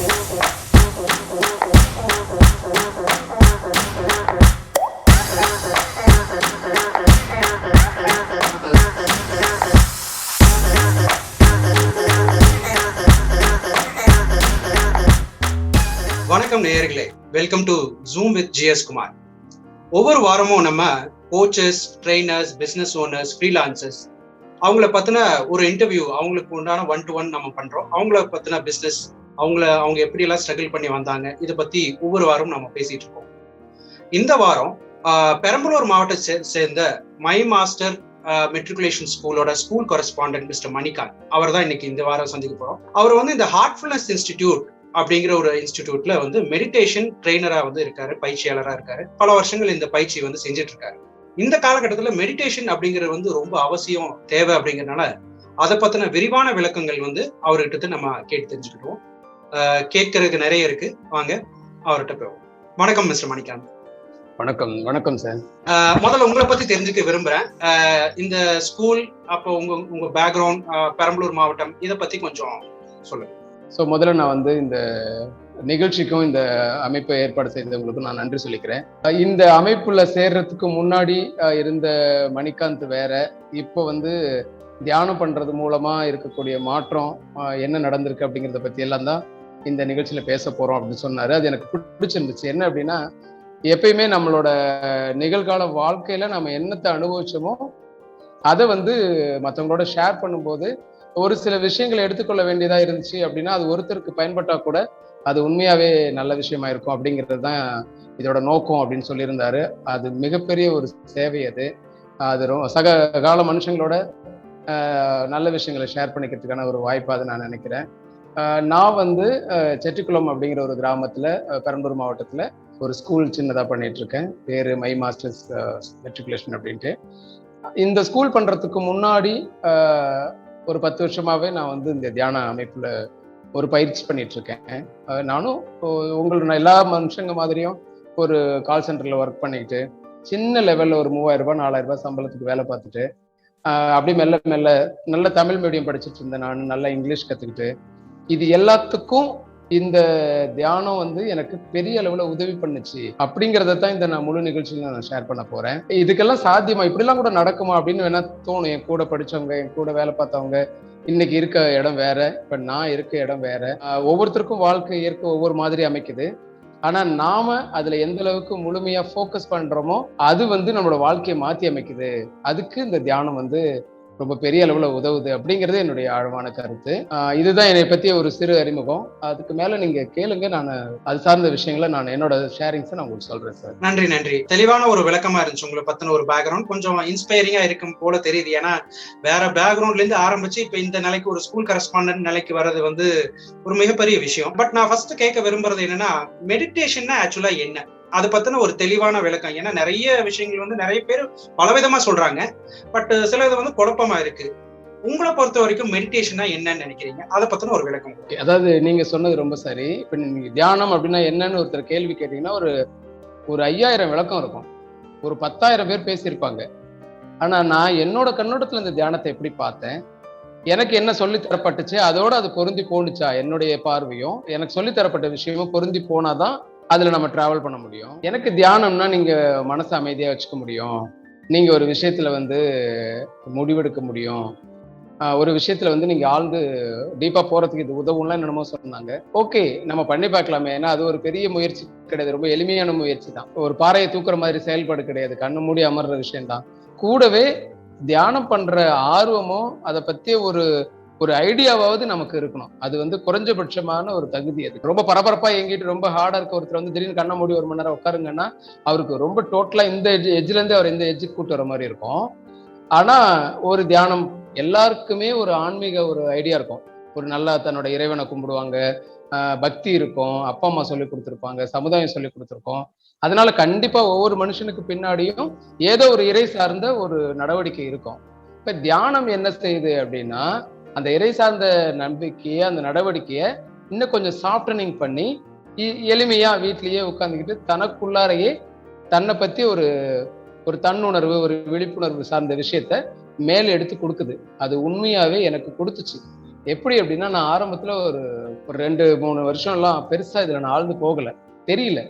வணக்கம் நேயர்களே, welcome to zoom with Kumar. ஒவ்வொரு வாரமும் நம்ம coaches, trainers, business owners, freelancers அவங்கள பத்தின ஒரு இன்டர்வியூ, அவங்களுக்கு உண்டான 1-to-1 நம்ம பண்றோம். அவங்கள பத்தின பிசினஸ், அவங்க எப்படி எல்லாம் ஸ்ட்ரகிள் பண்ணி வந்தாங்க, இதை பத்தி ஒவ்வொரு வாரமும் நம்ம பேசிட்டு இருக்கோம். இந்த வாரம் பெரம்பலூர் மாவட்டத்தை சேர்ந்த மை மாஸ்டர் மெட்ரிகுலேஷன் ஸ்கூலோட ஸ்கூல் கரஸ்பாண்டன்ட் மிஸ்டர் மணிகாந்த் அவர் தான் இன்னைக்கு இந்த வாரம் சந்திக்க போறோம். அவர் இந்த ஹார்ட்ஃபுல்னஸ் இன்ஸ்டிடியூட் அப்படிங்கிற ஒரு இன்ஸ்டிடியூட்ல மெடிடேஷன் ட்ரெயினரா இருக்காரு, பயிற்சியாளரா இருக்காரு. பல வருஷங்கள் இந்த பயிற்சி செஞ்சுட்டு இருக்காரு. இந்த காலகட்டத்துல மெடிடேஷன் அப்படிங்கிறது ரொம்ப அவசியம், தேவை அப்படிங்கறதுனால அதை பத்தின விரிவான விளக்கங்கள் அவர்கிட்ட நம்ம கேட்டு தெரிஞ்சுக்கிட்டோம். கேட்கறதுக்கு நிறைய இருக்கு, வாங்க அவர்கிட்ட போவோம். வணக்கம் மிஸ்டர் மணிகாந்த். வணக்கம். வணக்கம் சார். முதல்ல உங்களை பத்தி தெரிஞ்சுக்க விரும்புறேன். இந்த ஸ்கூல், அப்போ உங்க பேக்ரவுண்ட், பெரம்பலூர் மாவட்டம், இதை பத்தி கொஞ்சம் சொல்லுங்க. ஸோ முதல்ல நான் இந்த நிகழ்ச்சிக்கும் இந்த அமைப்பை ஏற்பாடு செய்தவங்களுக்கும் நான் நன்றி சொல்லிக்கிறேன். இந்த அமைப்புல சேர்றதுக்கு முன்னாடி இருந்த மணிகாந்த் வேற. இப்போ தியானம் பண்றது மூலமா இருக்கக்கூடிய மாற்றம் என்ன நடந்திருக்கு அப்படிங்கிறத பத்தி எல்லாம் தான் இந்த நிகழ்ச்சியில பேச போறோம் அப்படின்னு சொன்னாரு. அது எனக்கு பிடிச்சிருந்துச்சு. என்ன அப்படின்னா, எப்பயுமே நம்மளோட நிகழ்கால வாழ்க்கையில நம்ம என்னத்தை அனுபவிச்சோமோ அதை மற்றவங்களோட ஷேர் பண்ணும்போது ஒரு சில விஷயங்களை எடுத்துக்கொள்ள வேண்டியதா இருந்துச்சு அப்படின்னா, அது ஒருத்தருக்கு பயன்பட்டா கூட அது உண்மையாவே நல்ல விஷயமா இருக்கும் அப்படிங்கிறது தான் இதோட நோக்கம் அப்படின்னு சொல்லியிருந்தாரு. அது மிகப்பெரிய ஒரு சேவை. அது சக கால மனுஷங்களோட நல்ல விஷயங்களை ஷேர் பண்ணிக்கிறதுக்கான ஒரு வாய்ப்பா அதை நான் நினைக்கிறேன். நான் செட்டிக்குளம் அப்படிங்கிற ஒரு கிராமத்துல, பெரம்பலூர் மாவட்டத்துல ஒரு ஸ்கூல் சின்னதா பண்ணிட்டு இருக்கேன். பேரு மை மாஸ்டர்ஸ் மெட்ரிகுலேஷன் அப்படின்ட்டு. இந்த ஸ்கூல் பண்றதுக்கு முன்னாடி ஒரு 10 வருஷமாவே நான் இந்த தியான அமைப்புல ஒரு பயிற்சி பண்ணிட்டு இருக்கேன். நானும் உங்களோட எல்லா மனுஷங்க மாதிரியும் ஒரு கால் சென்டர்ல ஒர்க் பண்ணிக்கிட்டு, சின்ன லெவல்ல ஒரு 3000 ரூபாய் 4000 ரூபாய் சம்பளத்துக்கு வேலை பார்த்துட்டு, அப்படி மெல்ல மெல்ல நல்ல தமிழ் மீடியம் படிச்சுட்டு இருந்தேன். நான் நல்லா இங்கிலீஷ் கத்துக்கிட்டு, இது எல்லாத்துக்கும் இந்த தியானம் எனக்கு பெரிய அளவுல உதவி பண்ணுச்சு அப்படிங்கறத தான் நான் முழு நிகழ்ச்சியில நான் ஷேர் பண்ண போறேன். இதுக்கெல்லாம் சாத்தியமா, இப்படிலாம் கூட நடக்குமா அப்படின்னு வேணா தோணும். என் கூட படிச்சவங்க, என் கூட வேலை பார்த்தவங்க, இன்னைக்கு இருக்க இடம் வேற, இப்ப நான் இருக்க இடம் வேற. ஒவ்வொருத்தருக்கும் வாழ்க்கை இயற்கை ஒவ்வொரு மாதிரி அமைக்குது. ஆனா நாம அதுல எந்த அளவுக்கு முழுமையா ஃபோக்கஸ் பண்றோமோ அது நம்மளோட வாழ்க்கையை மாத்தி அமைக்குது. அதுக்கு இந்த தியானம் ரொம்ப பெரிய அளவுல உதவுது அப்படிங்கிறது என்னுடைய ஆழமான கருத்து. இதுதான் என்னை பத்திய ஒரு சிறு அறிமுகம். அதுக்கு மேல நீங்க கேளுங்க, நான் அது சார்ந்த விஷயங்களை நான் என்னோட ஷேரிங்ஸை நான் உங்களுக்கு சொல்றேன் சார். நன்றி. தெளிவான ஒரு விளக்கமா இருந்துச்சு. உங்களை பத்தின ஒரு பேக்ரவுண்ட் கொஞ்சம் இன்ஸ்பைரிங்கா இருக்கும் போல தெரியுது. ஏன்னா வேற பேக்ரவுண்ட்ல இருந்து ஆரம்பிச்சு இப்ப இந்த நிலைக்கு ஒரு ஸ்கூல் கரஸ்பாண்டன்ட் நிலைக்கு வர்றது ஒரு மிகப்பெரிய விஷயம். பட் நான் ஃபர்ஸ்ட் கேட்க விரும்புறது என்னன்னா, மெடிடேஷன்னா ஆக்சுவலா என்ன, அதை பத்தின ஒரு தெளிவான விளக்கம். ஏன்னா நிறைய விஷயங்கள் நிறைய பேர் பலவிதமா சொல்றாங்க. பட் சில இது குழப்பமா இருக்கு. உங்களை பொறுத்த வரைக்கும் மெடிடேஷனா என்னன்னு நினைக்கிறீங்க, அதை பத்தின ஒரு விளக்கம். அதாவது நீங்க சொன்னது ரொம்ப சரி. இப்ப நீங்க தியானம் அப்படின்னா என்னன்னு ஒருத்தர் கேள்வி கேட்டீங்கன்னா ஒரு 5000 விளக்கம் இருக்கும், ஒரு 10,000 பேர் பேசியிருப்பாங்க. ஆனா நான் என்னோட கண்ணோட்டத்துல இந்த தியானத்தை எப்படி பார்த்தேன், எனக்கு என்ன சொல்லி தரப்பட்டுச்சு, அதோட அது பொருந்தி போணுச்சா, என்னுடைய பார்வையும் எனக்கு சொல்லி தரப்பட்ட விஷயமும் பொருந்தி போனாதான் அதுல நம்ம டிராவல் பண்ண முடியும். எனக்கு தியானம்னா நீங்க மனசை அமைதியா வச்சுக்க முடியும், நீங்க ஒரு விஷயத்துல முடிவெடுக்க முடியும், ஒரு விஷயத்துல நீங்க ஆழ்ந்து டீப்பா போறதுக்கு இது உதவும்லாம் என்னமோ சொன்னாங்க. ஓகே, நம்ம பண்ணி பார்க்கலாமே. ஏன்னா அது ஒரு பெரிய முயற்சி கிடையாது, ரொம்ப எளிமையான முயற்சி தான். ஒரு பாறையை தூக்குற மாதிரி செயல்பாடு கிடையாது, கண்ணு மூடி அமர்ற விஷயம் தான். கூடவே தியானம் பண்ற ஆர்வமும் அதை பத்திய ஒரு ஐடியாவாவது நமக்கு இருக்கணும். அது குறைஞ்சபட்சமான ஒரு தகுதி. அது ரொம்ப பரபரப்பா எங்கிட்டு ரொம்ப ஹார்டா இருக்க ஒருத்தர் திடீர்னு கண்ண மூடி 1 மணி நேரம் உட்காருங்கன்னா அவருக்கு ரொம்ப டோட்டலா இந்த எட்ஜ்ல இருந்து அவர் இந்த எட்ஜுக்கு கூட்டு வர மாதிரி இருக்கும். ஆனா ஒரு தியானம் எல்லாருக்குமே ஒரு ஆன்மீக ஒரு ஐடியா இருக்கும். ஒரு நல்லா தன்னோட இறைவனை கும்பிடுவாங்க, பக்தி இருக்கும், அப்பா அம்மா சொல்லி கொடுத்துருப்பாங்க, சமுதாயம் சொல்லி கொடுத்துருக்கோம். அதனால கண்டிப்பா ஒவ்வொரு மனுஷனுக்கு பின்னாடியும் ஏதோ ஒரு இறை சார்ந்த ஒரு நடவடிக்கை இருக்கும். இப்ப தியானம் என்ன செய்யுது அப்படின்னா, அந்த இறை சார்ந்த நம்பிக்கையை, அந்த நடவடிக்கையை இன்னும் கொஞ்சம் சாஃப்டனிங் பண்ணி எளிமையா வீட்லயே உட்கார்ந்துக்கிட்டு தனக்குள்ளாரையே தன்னை பத்தி ஒரு தன்னுணர்வு, ஒரு விழிப்புணர்வு சார்ந்த விஷயத்த மேல எடுத்து கொடுக்குது. அது உண்மையாவே எனக்கு கொடுத்துச்சு. எப்படி அப்படின்னா, நான் ஆரம்பத்துல ஒரு 2-3 வருஷம்லாம் பெருசா இதுல நான் ஆழ்ந்து போகல, தெரியல.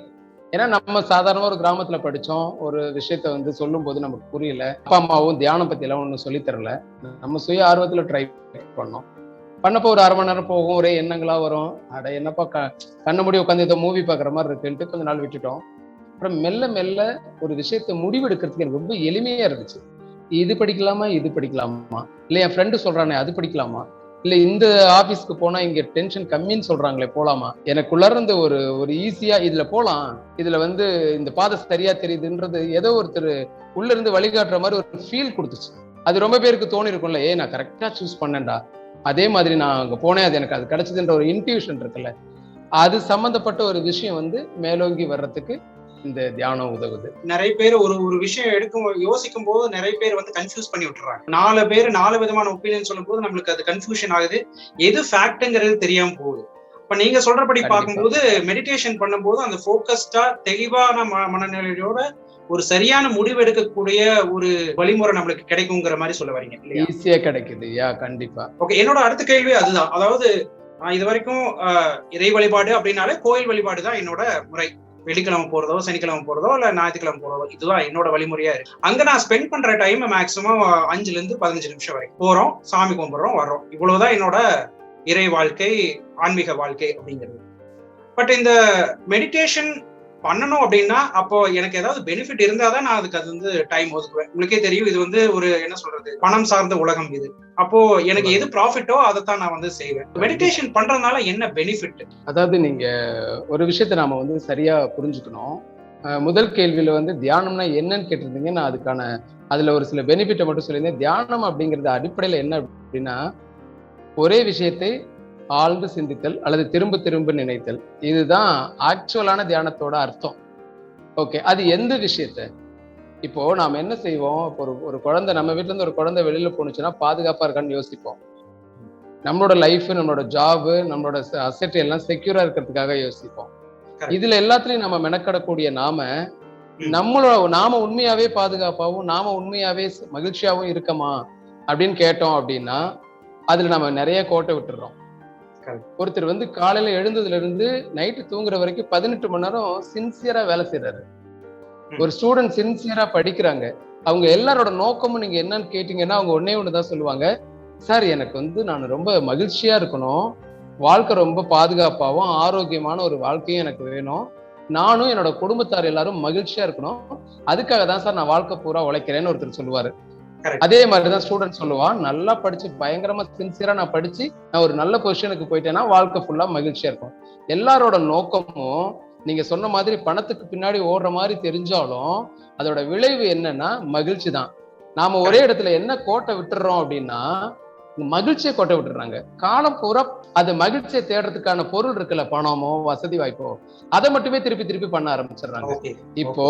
ஏன்னா நம்ம சாதாரணமா ஒரு கிராமத்துல படிச்சோம். ஒரு விஷயத்த வந்து சொல்லும்போது நமக்கு புரியல. அப்பா அம்மாவும் தியானம் பத்தி எல்லாம் ஒண்ணும் சொல்லித் தரல. நம்ம சுய ஆர்வத்துல ட்ரை பண்ணோம். பண்ணப்போ ஒரு 1/2 மணி நேரம் போகும், ஒரே எண்ணங்களா வரும். அட என்னப்பா கண்ண மூடி உட்காந்து ஏதோ மூவி பாக்குற மாதிரி இருக்குன்ட்டு கொஞ்ச நாள் விட்டுட்டோம். அப்புறம் மெல்ல மெல்ல ஒரு விஷயத்த முடிவெடுக்கிறதுக்கு எனக்கு ரொம்ப எளிமையா இருந்துச்சு. இது படிக்கலாமா, இது படிக்கலாமா, இல்ல என் ஃப்ரெண்டு சொல்றானே அது படிக்கலாமா, இல்ல இந்த ஆபீஸ்க்கு போனா இங்க டென்ஷன் கம்மின்னு சொல்றாங்களே போலாமா, எனக்குள்ள இருந்து ஒரு ஒரு ஈஸியா இதுல போலாம், இதுல வந்து இந்த பாதை சரியா தெரியுதுன்றது ஏதோ ஒருத்தர் உள்ள இருந்து வழிகாட்டுற மாதிரி ஒரு ஃபீல் கொடுத்துச்சு. அது ரொம்ப பேருக்கு தோணி இருக்கும்ல, நான் கரெக்டா சூஸ் பண்ணேன்டா, அதே மாதிரி நான் அங்க போனேன், அது எனக்கு அது கிடைச்சதுன்ற ஒரு இன்ட்யூஷன் இருக்குல்ல, அது சம்பந்தப்பட்ட ஒரு விஷயம் வந்து மேலோங்கி வர்றதுக்கு இந்த தியானம் உதவுது. நிறைய பேர் ஒரு ஒரு விஷயம் யோசிக்கும் போது நிறைய பேர் வந்து கன்ஃபியூஸ் பண்ணி விட்டுறாங்க. 4 பேர் 4 விதமான ஒப்பீனியன் சொல்லும் போது நம்மளுக்கு அது கன்ஃபியூஷன் ஆகுது, எது ஃபேக்ட்ங்கிறது தெரியாம போகுது. இப்ப நீங்க சொல்றபடி பார்க்கும்போது மெடிடேஷன் பண்ணும்போது அந்த ஃபோக்கஸ்டா தெளிவான மனநிலையோட ஒரு சரியான முடிவு எடுக்கக்கூடிய ஒரு வழிமுறை நம்மளுக்கு கிடைக்குங்கிற மாதிரி சொல்ல வரீங்க இல்லையா? ஈஸியா கிடைக்குது. கண்டிப்பா. ஓகே, என்னோட அடுத்த கேள்வி அதுதான். அதாவது இது வரைக்கும் இறை வழிபாடு அப்படின்னாலே கோயில் வழிபாடு தான் என்னோட முறை. வெள்ளிக்கிழமை போறதோ, சனிக்கிழமை போறதோ, இல்ல ஞாயிற்றுக்கிழமை போறதோ, இதுதான் என்னோட வழிமுறையா இருக்கு. அங்க நான் ஸ்பெண்ட் பண்ற டைம் மேக்சிமம் 5ல இருந்து 15 நிமிஷம் வரைக்கும். போறோம், சாமி கும்பிடுறோம், வர்றோம். இவ்வளவுதான் என்னோட இறை வாழ்க்கை, ஆன்மீக வாழ்க்கை அப்படிங்கிறது. பட் இந்த மெடிடேஷன் பண்ணணும் அப்படின்னா அப்போ எனக்கு ஏதாவது பெனிஃபிட் இருந்தாதான் நான் அதுக்கு அது வந்து டைம் ஒதுக்குவேன். உங்களுக்கே தெரியும், இது வந்து ஒரு என்ன சொல்றது, பணம் சார்ந்த உலகம் இது. அப்போ எனக்கு எது ப்ராஃபிட்டோ அதைத்தான் நான் வந்து செய்வேன். மெடிடேஷன் பண்றதுனால என்ன பெனிஃபிட்? அதாவது நீங்க ஒரு விஷயத்தை நாம வந்து சரியா புரிஞ்சுக்கணும். முதல் கேள்வியில வந்து தியானம்னா என்னன்னு கேட்டிருந்தீங்க. நான் அதுல ஒரு சில பெனிஃபிட்டை மட்டும் சொல்லியிருந்தேன். தியானம் அப்படிங்கிறது அடிப்படையில என்ன அப்படின்னா, ஒரே விஷயத்தை ஆழ்ந்து சிந்தித்தல் அல்லது திரும்ப திரும்ப நினைத்தல். இதுதான் ஆக்சுவலான தியானத்தோட அர்த்தம். ஓகே, அது எந்த விஷயத்த இப்போ நாம என்ன செய்வோம், ஒரு குழந்தை நம்ம வீட்டுல இருந்து ஒரு குழந்தை வெளியில போனுச்சுன்னா பாதுகாப்பா இருக்கான்னு யோசிப்போம். நம்மளோட லைஃப், நம்மளோட ஜாப், நம்மளோட அசெட் எல்லாம் செக்யூரா இருக்கிறதுக்காக யோசிப்போம். இதுல எல்லாத்துலயும் நம்ம மெனக்கடக்கூடிய நாம உண்மையாவே பாதுகாப்பாவும் நாம உண்மையாவே மகிழ்ச்சியாவும் இருக்கமா அப்படின்னு கேட்டோம் அப்படின்னா அதுல நம்ம நிறைய கோட்டை விட்டுறோம். ஒருத்தர் வந்து காலையில எழுந்ததுல இருந்து நைட்டு தூங்குற வரைக்கும் 18 மணி நேரம் சின்சியரா வேலை செய்யறாரு. ஒரு ஸ்டூடெண்ட் சின்சியரா படிக்கிறாங்க. அவங்க எல்லாரோட நோக்கமும் நீங்க என்னன்னு கேட்டீங்கன்னா அவங்க ஒண்ணுதான் சொல்லுவாங்க, சார் எனக்கு வந்து நான் ரொம்ப மகிழ்ச்சியா இருக்கணும், வாழ்க்கை ரொம்ப பாதுகாப்பாகவும் ஆரோக்கியமான ஒரு வாழ்க்கையும் எனக்கு வேணும், நானும் என்னோட குடும்பத்தார் எல்லாரும் மகிழ்ச்சியா இருக்கணும், அதுக்காக தான் சார் நான் வாழ்க்கை பூரா உழைக்கிறேன்னு ஒருத்தர் சொல்லுவாரு. அதே மாதிரிதான் ஸ்டூடெண்ட் சொல்லுவான், நல்லா படிச்சு பயங்கரமா சின்சியரா நான் படிச்சு நான் ஒரு நல்ல பொசிஷனுக்கு போயிட்டேன்னா வாழ்க்கை ஃபுல்லா மகிழ்ச்சியா இருக்கும். எல்லாரோட நோக்கமும் நீங்க சொன்ன மாதிரி பணத்துக்கு பின்னாடி ஓடுற மாதிரி தெரிஞ்சாலும் அதோட விளைவு என்னன்னா மகிழ்ச்சி தான். நாம ஒரே இடத்துல என்ன கோட்டை விட்டுறோம் அப்படின்னா மகிழ்ச்சியை கோட்டை விட்டுறாங்க. காலம் பூரா அது மகிழ்ச்சியை தேடுறதுக்கான பொருள் இருக்குல்ல, பணமோ வசதி வாய்ப்போ, அதை மட்டுமே திருப்பி திருப்பி பண்ண ஆரம்பிச்சிடுறாங்க. இப்போ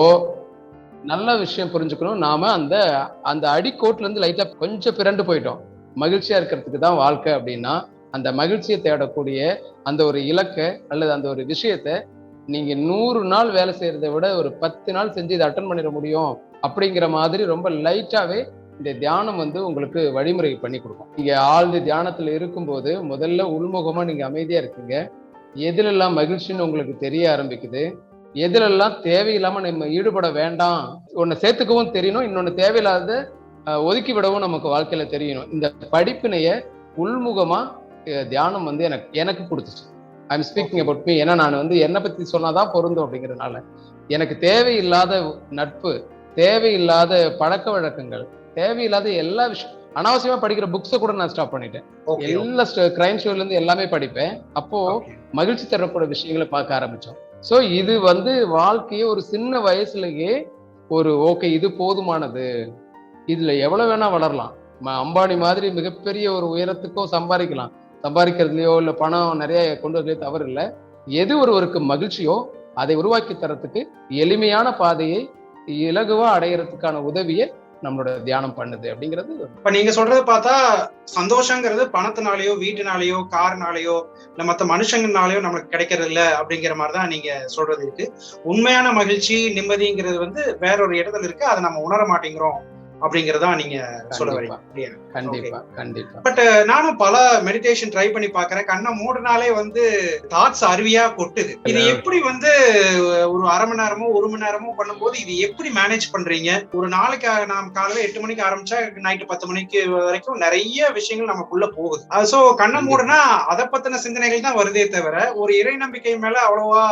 நல்ல விஷயம் புரிஞ்சுக்கணும், நாம அந்த அடிக்கோட்டுல இருந்து லைட்டா கொஞ்சம் பிறண்டு போயிட்டோம். மகிழ்ச்சியா இருக்கிறதுக்கு தான் வாழ்க்கை அப்படின்னா அந்த மகிழ்ச்சியை தேடக்கூடிய அந்த ஒரு இலக்கை அல்லது அந்த ஒரு விஷயத்த நீங்க 100 நாள் வேலை செய்யறதை விட ஒரு 10 நாள் செஞ்சு இதை அட்டன் பண்ணிட முடியும் அப்படிங்கிற மாதிரி ரொம்ப லைட்டாவே இந்த தியானம் வந்து உங்களுக்கு வழிமுறை பண்ணி கொடுக்கும். நீங்க ஆழ்ந்து தியானத்துல இருக்கும்போது முதல்ல உள்முகமா நீங்க அமைதியா இருக்கீங்க. எதுலெல்லாம் மகிழ்ச்சின்னு உங்களுக்கு தெரிய ஆரம்பிக்குது, எதுலெல்லாம் தேவையில்லாம நம்ம ஈடுபட வேண்டாம், ஒன்னு சேர்த்துக்கவும் தெரியணும், இன்னொன்னு தேவையில்லாத ஒதுக்கி விடவும் நமக்கு வாழ்க்கையில தெரியணும். இந்த படிப்பினைய உள்முகமா தியானம் வந்து எனக்கு கொடுத்துச்சு. I'm speaking about me. ஏன்னா நான் வந்து என்னை பத்தி சொன்னாதான் பொருந்தும் அப்படிங்கிறதுனால எனக்கு தேவையில்லாத நட்பு, தேவையில்லாத பழக்க வழக்கங்கள், தேவையில்லாத எல்லா விஷயம், அனாவசியமா படிக்கிற புக்ஸை கூட நான் ஸ்டாப் பண்ணிட்டேன். எல்லா கிரைம் ஷோல இருந்து எல்லாமே படிப்பேன். அப்போ மகிழ்ச்சி தரக்கூடிய விஷயங்களை பார்க்க ஆரம்பிச்சோம். சோ இது வந்து வாழ்க்கையே ஒரு சின்ன வயசுலயே ஓகே இது போதுமானது, இதுல எவ்வளவு வேணா வளரலாம், அம்பானி மாதிரி மிகப்பெரிய ஒரு உயரத்துக்கோ சம்பாதிக்கிறதுலயோ இல்ல பணம் நிறைய கொண்டு வரலையோ தவறு இல்லை. எது ஒருவருக்கு மகிழ்ச்சியோ அதை உருவாக்கி தரத்துக்கு எளிமையான பாதையை இலகுவா அடையறதுக்கான உதவியை நம்மளோட தியானம் பண்ணுது அப்படிங்கிறது. இப்ப நீங்க சொல்றது பார்த்தா சந்தோஷங்கிறது பணத்தினாலேயோ வீட்டுனாலேயோ கார்னாலேயோ இல்ல மத்த மனுஷங்கனாலேயோ நமக்கு கிடைக்கிறது இல்ல அப்படிங்கிற மாதிரிதான் நீங்க சொல்றது இருக்கு. உண்மையான மகிழ்ச்சி நிம்மதிங்கிறது வந்து வேற ஒரு இடத்துல இருக்கு, அதை நம்ம உணர மாட்டேங்கிறோம் அப்படிங்கறதா நீங்க சொல்ல வரீங்க. கண்டிப்பா கண்டிப்பா. பட் நானும் பல மெடிடேஷன் ட்ரை பண்ணி பாக்குறேன். கண்ணை மூடினாலே தாட்ஸ் அருவியா கொட்டுது. இது எப்படி ஒரு அரை மணி நேரமோ 1 மணி நேரமோ பண்ணும்போது இது எப்படி மேனேஜ் பண்றீங்க? ஒரு நாளைக்கு நாம் காலையில 8 மணிக்கு ஆரம்பிச்சா நைட்டு 10 மணிக்கு வரைக்கும் நிறைய விஷயங்கள் நமக்குள்ள போகுது. சோ கண்ணை மூடுனா அதை பத்தின சிந்தனைகள் தான் வருதே தவிர ஒரு இறை நம்பிக்கை மேல அவ்வளவா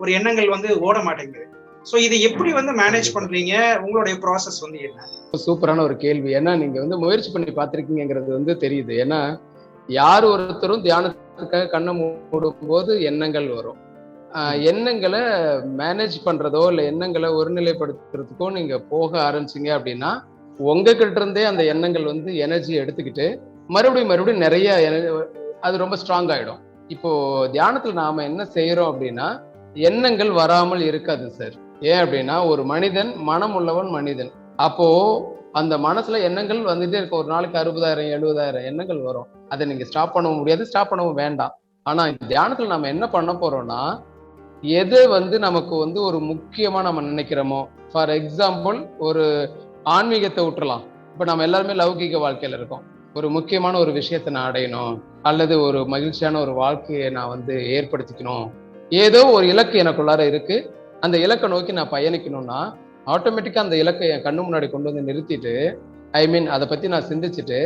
ஒரு எண்ணங்கள் ஓட மாட்டேங்குது. சோ இதை எப்படி மேனேஜ் பண்றீங்க? உங்களுடைய ப்ராசஸ் என்ன? சூப்பரான ஒரு கேள்வி. ஏன்னா நீங்க முயற்சி பண்ணி பார்த்திருக்கீங்கிறது தெரியுது. ஏன்னா யார் ஒருத்தரும் தியானத்துக்காக கண்ணை மூடும் போது எண்ணங்கள் வரும். எண்ணங்களை மேனேஜ் பண்றதோ இல்ல எண்ணங்களை ஒருநிலைப்படுத்துறதுக்கோ நீங்க போக ஆரம்பிச்சீங்க அப்படின்னா உங்ககிட்ட இருந்தே அந்த எண்ணங்கள் எனர்ஜி எடுத்துக்கிட்டு மறுபடியும் நிறைய அது ரொம்ப ஸ்ட்ராங் ஆயிடும். இப்போ தியானத்துல நாம என்ன செய்யறோம் அப்படின்னா எண்ணங்கள் வராமல் இருக்காது சார். ஏன் அப்படின்னா ஒரு மனிதன் மனம் உள்ளவன் மனிதன். அப்போ அந்த மனசுல எண்ணங்கள் வந்துட்டே இருக்க. ஒரு நாளைக்கு 60,000 70,000 எண்ணங்கள் வரும். அதை நீங்க ஸ்டாப் பண்ணவும் முடியாது, ஸ்டாப் பண்ணவும் வேண்டாம். ஆனா தியானத்துல நம்ம என்ன பண்ண போறோம்னா எது நமக்கு ஒரு முக்கியமா நம்ம நினைக்கிறோமோ, ஃபார் எக்ஸாம்பிள் ஒரு ஆன்மீகத்தை விட்டுறலாம். இப்ப நம்ம எல்லாருமே லௌகிக வாழ்க்கையில இருக்கோம். ஒரு முக்கியமான ஒரு விஷயத்தை நான் அடையணும் அல்லது ஒரு மகிழ்ச்சியான ஒரு வாழ்க்கையை நான் ஏற்படுத்திக்கணும், ஏதோ ஒரு இலக்கு எனக்குள்ளார இருக்கு, அந்த இலக்கை நோக்கி நான் பயணிக்கணும்னா ஆட்டோமேட்டிக்கா அந்த இலக்கை என் கண்ணு முன்னாடி கொண்டு நிறுத்திட்டு அதை பத்தி நான் சிந்திச்சுட்டு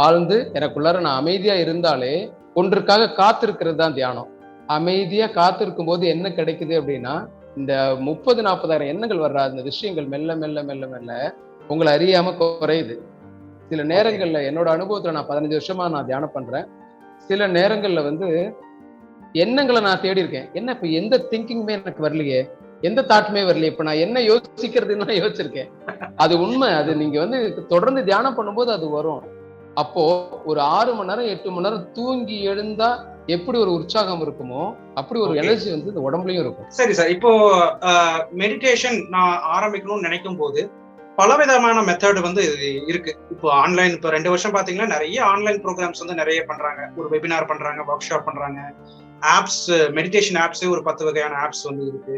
ஆழ்ந்து எனக்குள்ளார நான் அமைதியா இருந்தாலே ஒன்றுக்காக காத்திருக்கிறது தான் தியானம். அமைதியா காத்திருக்கும் போது என்ன கிடைக்குது அப்படின்னா இந்த 30,000-40,000 எண்ணங்கள் வர்ற அந்த விஷயங்கள் மெல்ல மெல்ல மெல்ல மெல்ல உங்களை அறியாம குறையுது. சில நேரங்கள்ல என்னோட அனுபவத்துல நான் 15 வருஷமா நான் தியானம் பண்றேன். சில நேரங்கள்ல எண்ணங்களை நான் தேடி இருக்கேன். என்ன இப்ப எந்த திங்கிங்குமே எனக்கு வரலையே, எந்த தாட்டுமே வரலையே, இப்ப நான் என்ன யோசிக்கிறதுன்னு யோசிச்சிருக்கேன். அது உண்மை. அது நீங்க தொடர்ந்து தியானம் பண்ணும்போது அது வரும். அப்போ ஒரு 6 மணி நேரம் 8 மணி நேரம் தூங்கி எழுந்தா எப்படி ஒரு உற்சாகம் இருக்குமோ அப்படி ஒரு எனர்ஜி இந்த உடம்புலயும் இருக்கும். சரி சார், இப்போ மெடிடேஷன் நான் ஆரம்பிக்கணும்னு நினைக்கும் போது பலவிதமான மெத்தட் இருக்கு. இப்போ ஆன்லைன், இப்போ 2 வருஷம் பாத்தீங்கன்னா நிறைய ஆன்லைன் ப்ரோக்ராம்ஸ் நிறைய பண்றாங்க. ஒரு வெபினார் பண்றாங்க, ஒர்க் ஷாப் பண்றாங்க, ஆப்ஸ், மெடிடேஷன் ஆப்ஸ் ஒரு 10 வகையான ஆப்ஸ் இருக்கு.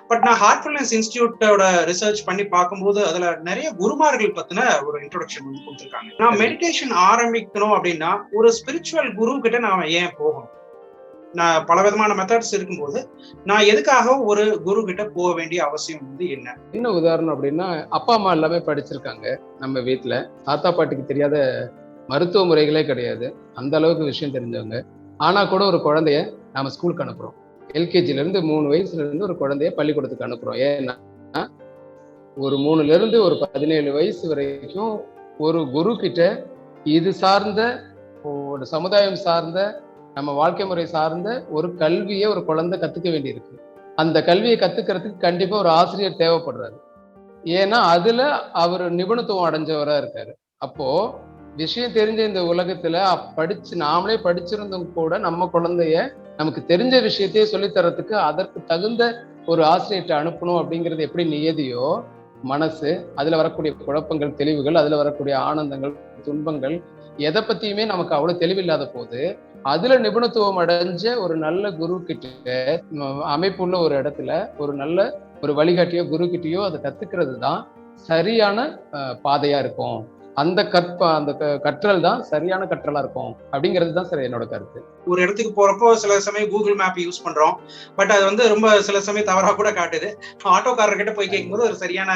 பட் நான் ஹார்ட்ஃபுல்னஸ் இன்ஸ்டிடியூட்டோட ரிசர்ச் பண்ணி பார்க்கும்போது அதுல நிறைய குருமார்கள் பத்தின ஒரு இன்ட்ரோடக்ஷன் கொடுத்துருக்காங்க. நான் மெடிடேஷன் ஆரம்பிக்கணும் அப்படின்னா ஒரு ஸ்பிரிச்சுவல் குரு கிட்ட நான் ஏன் போகணும்? நான் பல விதமான மெத்தட்ஸ் இருக்கும்போது நான் எதுக்காக ஒரு குரு கிட்ட போக வேண்டிய அவசியம் என்ன உதாரணம் அப்படின்னா, அப்பா அம்மா எல்லாமே படிச்சிருக்காங்க. நம்ம வீட்டுல தாத்தா பாட்டிக்கு தெரியாத மருத்துவ முறைகளே கிடையாது. அந்த அளவுக்கு விஷயம் தெரிஞ்சவங்க. ஆனா கூட ஒரு குழந்தைய நாம ஸ்கூலுக்கு அனுப்புறோம். எல்கேஜில இருந்து 3 வயசுல இருந்து ஒரு குழந்தைய பள்ளிக்கூடத்துக்கு அனுப்புறோம். ஏன்னா ஒரு 3ல இருந்து ஒரு 17 வயசு வரைக்கும் ஒரு குரு கிட்ட இது சார்ந்த ஒரு சமுதாயம் சார்ந்த நம்ம வாழ்க்கை முறை சார்ந்த ஒரு கல்வியை ஒரு குழந்தை கத்துக்க வேண்டியிருக்கு. அந்த கல்வியை கத்துக்கிறதுக்கு கண்டிப்பா ஒரு ஆசிரியர் தேவைப்படுறாரு. ஏன்னா அதுல அவர் நிபுணத்துவம் அடைஞ்சவரா இருக்காரு. அப்போ விஷயம் தெரிஞ்ச இந்த உலகத்துல நாமளே படிச்சிருந்தும் கூட நம்ம குழந்தைய நமக்கு தெரிஞ்ச விஷயத்தையே சொல்லித்தரத்துக்கு அதற்கு தகுந்த ஒரு ஆசிரியர்கிட்ட அனுப்பணும் அப்படிங்கிறது எப்படி நியதியோ, மனசு அதுல வரக்கூடிய குழப்பங்கள் தெளிவுகள், அதுல வரக்கூடிய ஆனந்தங்கள் துன்பங்கள் எதை பத்தியுமே நமக்கு அவ்வளவு தெளிவில்லாத போது அதுல நிபுணத்துவம் அடைஞ்ச ஒரு நல்ல குரு கிட்ட அமைப்புள்ள ஒரு இடத்துல ஒரு நல்ல ஒரு வழிகாட்டியோ குரு கிட்டயோ அதை கத்துக்கிறது தான் சரியான பாதையா இருக்கும். அந்த கற்றல் தான் சரியான கற்றலா இருக்கும் அப்படிங்கிறது தான் சார் என்னோட கருத்து. ஒரு இடத்துக்கு போறப்போ சில சமயம் கூகுள் மேப் யூஸ் பண்றோம். பட் அது ரொம்ப சில சமயம் தவறா கூட காட்டுது. ஆட்டோக்காரர் கிட்ட போய் கேட்கும்போது ஒரு சரியான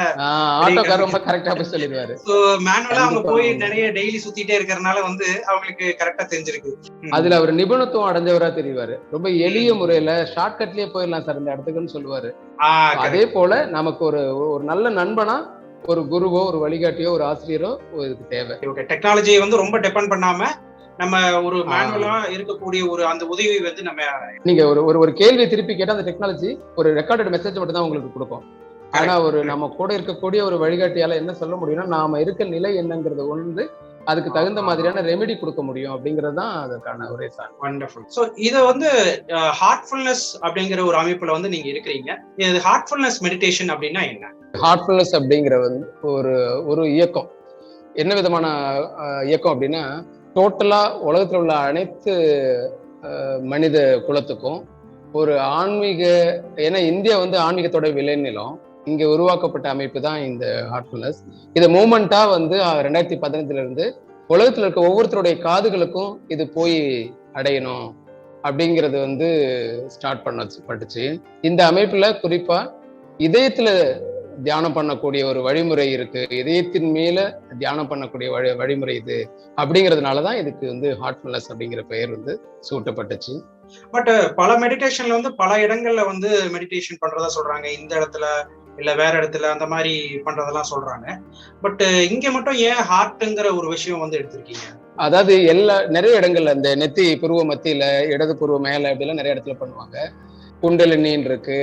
ஆட்டோக்காரர் ரொம்ப கரெக்டா போய் சொல்லிடுவாரு. மேனுவலா அவங்க போய் நிறைய டெய்லி சுத்திட்டே இருக்கறனால அவங்களுக்கு கரெக்டா தெரிஞ்சிருக்கு. அதுல அவர் நிபுணத்துவம் அடைஞ்சவரா தெரிவாரு. ரொம்ப எளிய முறையில ஷார்ட்கட்லயே போயிடலாம் சார் இந்த இடத்துக்குன்னு சொல்லுவாரு. அதே போல நமக்கு ஒரு நல்ல நண்பனா ஒரு குருவோ ஒரு வழிகாட்டியோ ஒரு ஆசிரியரோ இதுக்கு தேவை. டெக்னாலஜியை ரொம்ப டிபெண்ட் பண்ணாம நம்ம ஒரு மேனுவலா இருக்கக்கூடிய ஒரு அந்த உதவி நம்ம நீங்க ஒரு கேள்வியை திருப்பி கேட்டா அந்த டெக்னாலஜி ஒரு ரெக்கார்டட் மெசேஜ் மட்டும் தான் உங்களுக்கு கொடுக்கும். ஆனா நம்ம கூட இருக்கக்கூடிய ஒரு வழிகாட்டியால என்ன சொல்ல முடியும்னா நாம இருக்க நிலை என்னங்கிறது அதுக்கு தகுந்த மாதிரியான ரெமெடி கொடுக்க முடியும் அப்படிங்கிறது தான் அதற்கான ஒரே சார். வண்டர்ஃபுல். ஸோ இதை ஹார்ட்ஃபுல்னஸ் அப்படிங்கிற ஒரு அமைப்புல நீங்க இருக்கிறீங்க. இது ஹார்ட்ஃபுல்னஸ் மெடிடேஷன் அப்படின்னா என்ன? ஹார்ட்ஃபுல்னஸ் அப்படிங்கிற ஒரு இயக்கம். என்ன விதமான இயக்கம் அப்படின்னா டோட்டலா உலகத்துல உள்ள அனைத்து மனித குலத்துக்கும் ஒரு ஆன்மீக, ஏன்னா இந்தியா ஆன்மீகத்தோட விளைநிலம். இங்க உருவாக்கப்பட்ட அமைப்பு தான் இந்த ஹார்ட்ஃபுல்னஸ். இது மூமெண்டா வந்து 2015 இருந்து உலகத்துல இருக்க ஒவ்வொருத்தருடைய காதுகளுக்கும் இது போய் அடையணும் அப்படிங்கிறது வந்து ஸ்டார்ட் பட்டுச்சு. இந்த அமைப்புல குறிப்பா இதயத்துல தியானம் பண்ணக்கூடிய ஒரு வழிமுறை இருக்கு, இதயத்தின் மேல தியானம் பண்ணக்கூடிய வழிமுறை இது அப்படிங்கிறதுனாலதான் இதுக்கு வந்து ஹார்ட்ஃபுல்னஸ் அப்படிங்கிற பெயர் வந்து சூட்டப்பட்டுச்சு. பட் பல மெடிடேஷன்ல வந்து பல இடங்கள்ல வந்து மெடிடேஷன் பண்றதா சொல்றாங்க, இந்த இடத்துல இல்ல வேற இடத்துல அந்த மாதிரி பண்றதெல்லாம் சொல்றாங்க. பட் இங்க மட்டும் ஏன் ஹார்ட்ங்கிற ஒரு விஷயம் வந்து எடுத்திருக்கீங்க? அதாவது நிறைய இடங்கள்ல இந்த நெத்தி புருவ மத்தியில, இடது புருவ மேல அப்படிலாம் நிறைய இடத்துல பண்ணுவாங்க. குண்டலினின்னு இருக்கு.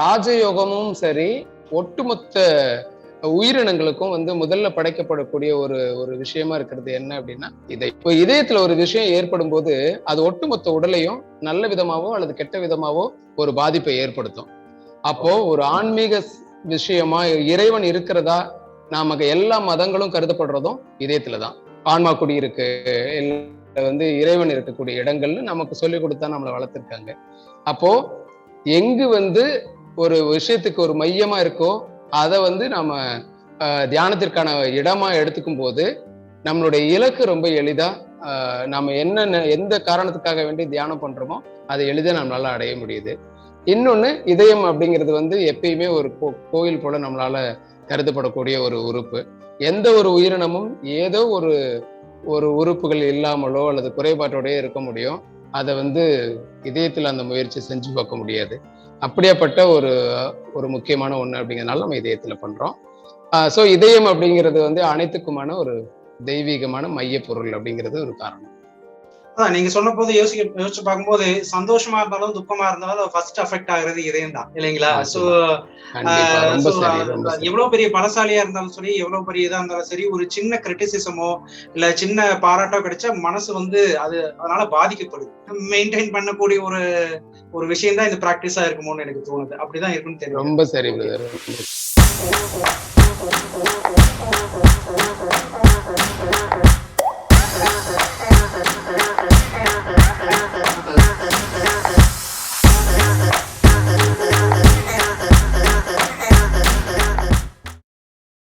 ராஜயோகமும் சரி, ஒட்டுமொத்த உயிரினங்களுக்கும் வந்து முதல்ல படைக்கப்படக்கூடிய ஒரு விஷயமா இருக்கிறது என்ன அப்படின்னா இப்போ இதயத்துல ஒரு விஷயம் ஏற்படும் போது அது ஒட்டுமொத்த உடலையும் நல்ல விதமாவோ அல்லது கெட்ட விதமாவோ ஒரு பாதிப்பை ஏற்படுத்தும். அப்போ ஒரு ஆன்மீக விஷயமா இறைவன் இருக்கிறதா நமக்கு எல்லா மதங்களும் கருதப்படுறதும் இதயத்துலதான். ஆன்மா குடி இருக்கு, வந்து இறைவன் இருக்கக்கூடிய இடங்கள்னு நமக்கு சொல்லிக் கொடுத்தா நம்மளை வளர்த்திருக்காங்க. அப்போ எங்கு வந்து ஒரு விஷயத்துக்கு ஒரு மையமா இருக்கோ அதை வந்து நம்ம தியானத்திற்கான இடமா எடுத்துக்கும் போது நம்மளுடைய இலக்கு ரொம்ப எளிதா நம்ம எந்த காரணத்துக்காக வேண்டி தியானம் பண்றோமோ அதை எளிதா நம்மளால அடைய முடியுது. இன்னொன்னு, இதயம் அப்படிங்கிறது வந்து எப்பயுமே ஒரு கோயில் போல நம்மளால கருதப்படக்கூடிய ஒரு உறுப்பு. எந்த ஒரு உயிரினமும் ஏதோ ஒரு உறுப்புகள் இல்லாமலோ அல்லது குறைபாட்டோடய இருக்க முடியும். அதை வந்து இதயத்துல அந்த முயற்சி செஞ்சு பார்க்க முடியாது. அப்படியாப்பட்ட ஒரு முக்கியமான ஒண்ணு அப்படிங்கிறதுனால நம்ம இதயத்துல பண்றோம். சோ இதயம் அப்படிங்கிறது வந்து அனைத்துக்குமான ஒரு தெய்வீகமான மைய பொருள் அப்படிங்கிறது ஒரு காரணம். அதான் நீங்க சொன்ன போது யோசிச்சு பார்க்கும்போது சந்தோஷமா இருந்தாலும் துக்கமா இருந்தாலும் ஃபர்ஸ்ட் அஃபெக்ட் ஆகுறது இதயம் தான், இல்லைங்களா? சோ எவ்வளவு பெரிய பலசாலியா இருந்தாலும் சரி, எவ்வளவு பெரிய இதா இருந்தாலும் சரி, ஒரு சின்ன கிரிட்டிசிசமோ இல்ல சின்ன பாராட்டோ கிடைச்சா மனசு வந்து அதனால பாதிக்கப்படுது. மெயின்டைன் பண்ணக்கூடிய ஒரு விஷயம் தான் இந்த பிராக்டிஸா இருக்குமோன்னு எனக்கு தோணுது. அப்படிதான் இருக்குன்னு தெரியும். ரொம்ப சரி.